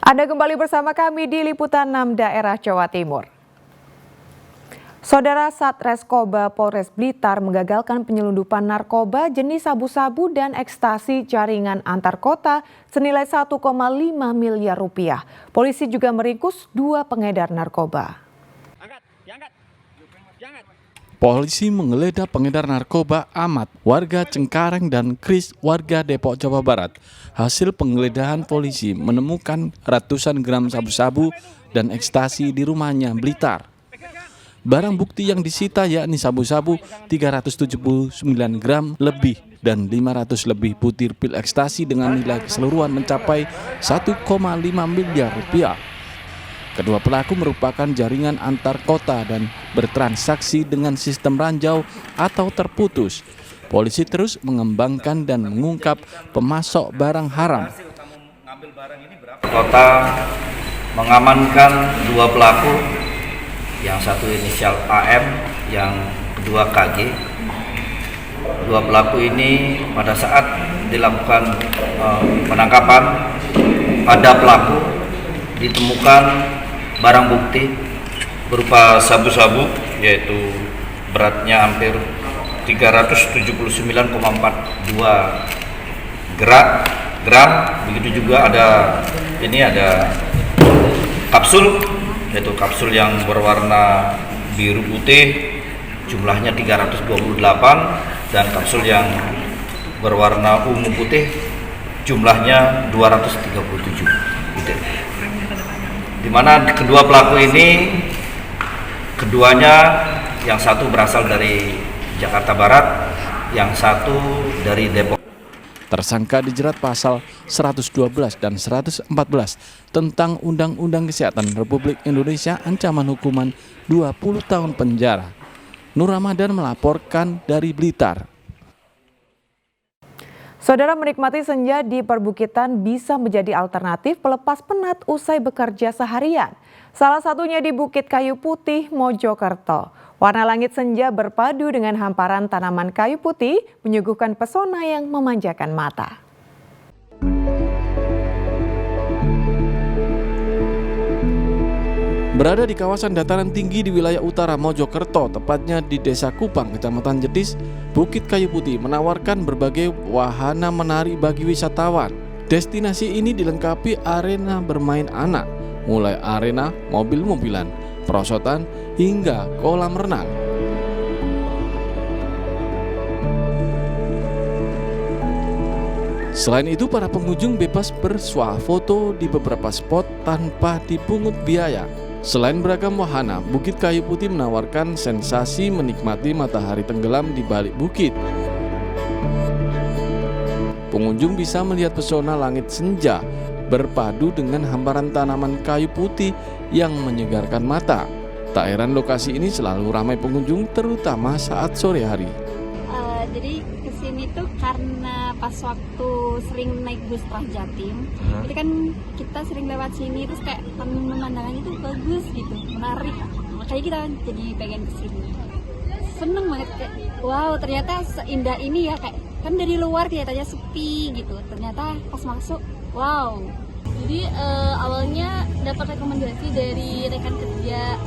Anda kembali bersama kami di Liputan 6 Daerah Jawa Timur. Saudara Satreskoba Polres Blitar menggagalkan penyelundupan narkoba jenis sabu-sabu dan ekstasi jaringan antar kota senilai 1,5 miliar rupiah. Polisi juga meringkus 2 pengedar narkoba. Polisi menggeledah pengedar narkoba Ahmad, warga Cengkareng, dan Kris, warga Depok, Jawa Barat. Hasil penggeledahan polisi menemukan ratusan gram sabu-sabu dan ekstasi di rumahnya Blitar. Barang bukti yang disita yakni sabu-sabu 379 gram lebih dan 500 lebih butir pil ekstasi dengan nilai keseluruhan mencapai 1,5 miliar rupiah. Kedua pelaku merupakan jaringan antar kota dan bertransaksi dengan sistem ranjau atau terputus. Polisi terus mengembangkan dan mengungkap pemasok barang haram. Kota mengamankan 2 pelaku, yang satu inisial AM, yang kedua KG. 2 pelaku ini pada saat dilakukan penangkapan pada pelaku ditemukan barang bukti berupa sabu-sabu, yaitu beratnya hampir 379,42 gram. Begitu juga ada kapsul, yaitu kapsul yang berwarna biru putih jumlahnya 328 dan kapsul yang berwarna ungu putih jumlahnya 237 gitu. Di mana kedua pelaku ini, keduanya yang satu berasal dari Jakarta Barat, yang satu dari Depok. Tersangka dijerat pasal 112 dan 114 tentang Undang-Undang Kesehatan Republik Indonesia, ancaman hukuman 20 tahun penjara. Nur Ramadan melaporkan dari Blitar. Saudara, menikmati senja di perbukitan bisa menjadi alternatif pelepas penat usai bekerja seharian. Salah satunya di Bukit Kayu Putih, Mojokerto. Warna langit senja berpadu dengan hamparan tanaman kayu putih menyuguhkan pesona yang memanjakan mata. Berada di kawasan dataran tinggi di wilayah utara Mojokerto, tepatnya di Desa Kupang, Kecamatan Jetis, Bukit Kayu Putih menawarkan berbagai wahana menarik bagi wisatawan. Destinasi ini dilengkapi arena bermain anak, mulai arena mobil-mobilan, perosotan, hingga kolam renang. Selain itu, para pengunjung bebas bersuah foto di beberapa spot tanpa dipungut biaya. Selain beragam wahana, Bukit Kayu Putih menawarkan sensasi menikmati matahari tenggelam di balik bukit. Pengunjung bisa melihat pesona langit senja berpadu dengan hamparan tanaman kayu putih yang menyegarkan mata. Tak heran lokasi ini selalu ramai pengunjung, terutama saat sore hari. Jadi kesini tuh karena pas waktu sering naik bus Trans-Jatim, itu kan kita sering lewat sini, terus kayak pemandangannya tuh bagus gitu, menarik. Makanya kita jadi pengen kesini. Seneng banget, kayak wow, ternyata seindah ini ya, kayak kan dari luar kelihatannya sepi gitu, ternyata pas masuk wow. Jadi awalnya dapat rekomendasi dari rekan kerja,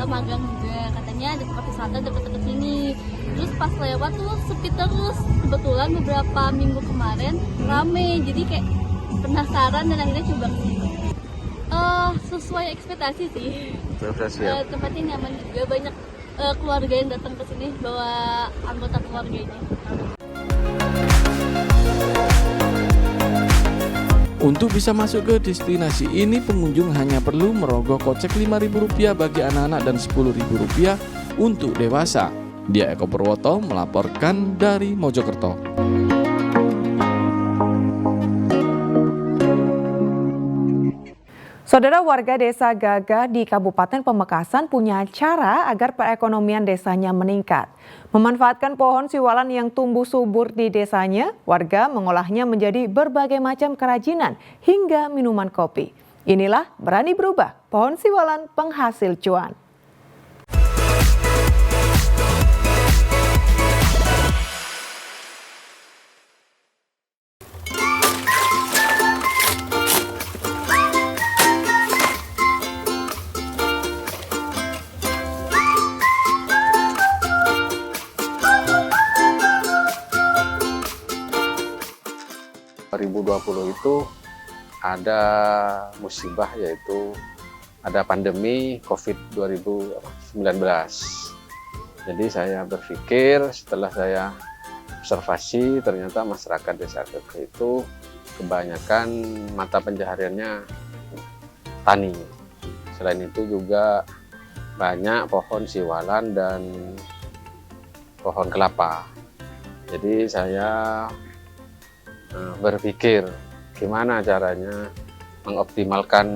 magang juga, katanya ada tempat wisata dekat-dekat sini. Terus pas lewat tuh sepi terus, kebetulan beberapa minggu kemarin rame, jadi kayak penasaran dan akhirnya coba kesini. Sesuai ekspektasi sih. Tempatnya nyaman juga, banyak keluarga yang datang ke sini bawa anggota keluarganya. Untuk bisa masuk ke destinasi ini, pengunjung hanya perlu merogoh kocek Rp5.000 bagi anak-anak dan Rp10.000 untuk dewasa. Dia Eko Purwoto melaporkan dari Mojokerto. Saudara, warga desa Gagah di Kabupaten Pamekasan punya cara agar perekonomian desanya meningkat. Memanfaatkan pohon siwalan yang tumbuh subur di desanya, warga mengolahnya menjadi berbagai macam kerajinan hingga minuman kopi. Inilah Berani Berubah, pohon siwalan penghasil cuan. 2020 itu ada musibah, yaitu ada pandemi COVID-19. Jadi saya berpikir, setelah saya observasi, ternyata masyarakat desa Keke itu kebanyakan mata pencahariannya tani. Selain itu juga banyak pohon siwalan dan pohon kelapa. Jadi saya berpikir gimana caranya mengoptimalkan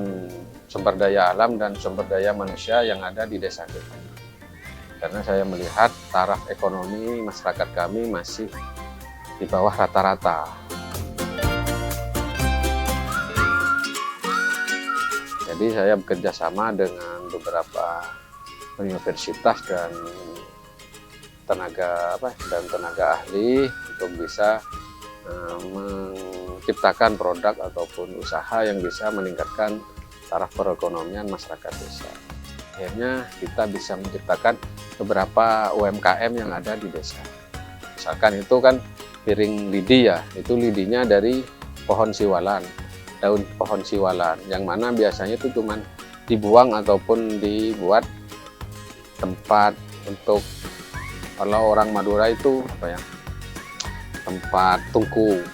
sumber daya alam dan sumber daya manusia yang ada di desa kita. Karena saya melihat taraf ekonomi masyarakat kami masih di bawah rata-rata. Jadi saya bekerja sama dengan beberapa universitas dan tenaga ahli untuk bisa menciptakan produk ataupun usaha yang bisa meningkatkan taraf perekonomian masyarakat desa. Akhirnya kita bisa menciptakan beberapa UMKM yang ada di desa. Misalkan itu kan piring lidi ya, itu lidinya dari pohon siwalan, daun pohon siwalan, yang mana biasanya itu cuman dibuang ataupun dibuat tempat untuk, kalau orang Madura itu tempat tungku,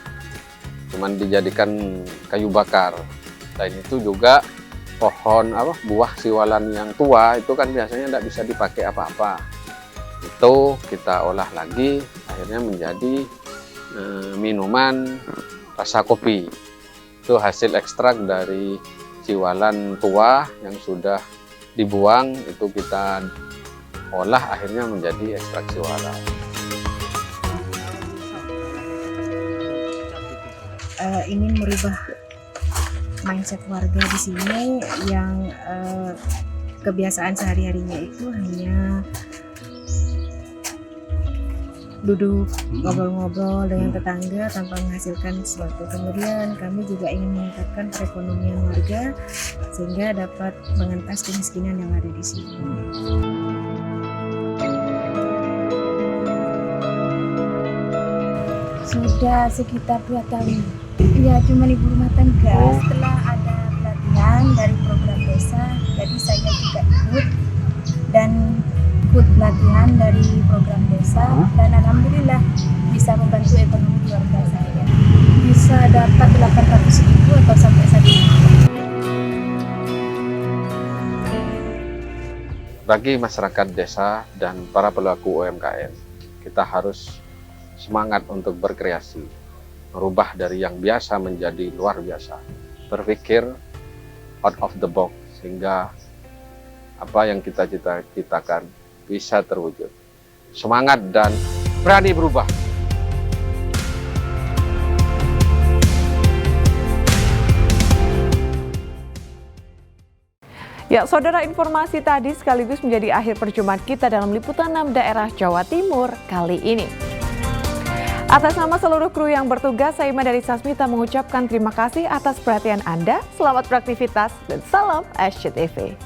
cuman dijadikan kayu bakar. Selain itu juga pohon buah siwalan yang tua itu kan biasanya tidak bisa dipakai apa-apa. Itu kita olah lagi, akhirnya menjadi minuman rasa kopi. Itu hasil ekstrak dari siwalan tua yang sudah dibuang, itu kita olah akhirnya menjadi ekstrak siwalan. Ingin merubah mindset warga di sini yang kebiasaan sehari-harinya itu hanya duduk ngobrol-ngobrol dengan tetangga tanpa menghasilkan sesuatu. Kemudian kami juga ingin meningkatkan perekonomian warga sehingga dapat mengentas kemiskinan yang ada di sini. Sudah sekitar 2 tahun. Ya, cuma ibu rumah tangga. Setelah ada pelatihan dari program desa, jadi saya juga ikut pelatihan dari program desa, dan alhamdulillah bisa membantu ekonomi keluarga saya. Bisa dapat 800.000 atau sampai 1 juta. Bagi masyarakat desa dan para pelaku UMKM, kita harus semangat untuk berkreasi, merubah dari yang biasa menjadi luar biasa, berpikir out of the box sehingga apa yang kita cita-citakan bisa terwujud. Semangat dan berani berubah. Ya, saudara, informasi tadi sekaligus menjadi akhir perjumpaan kita dalam liputan 6 daerah Jawa Timur kali ini. Atas nama seluruh kru yang bertugas, saya Ima dari Sasmita mengucapkan terima kasih atas perhatian Anda. Selamat beraktivitas dan salam SCTV.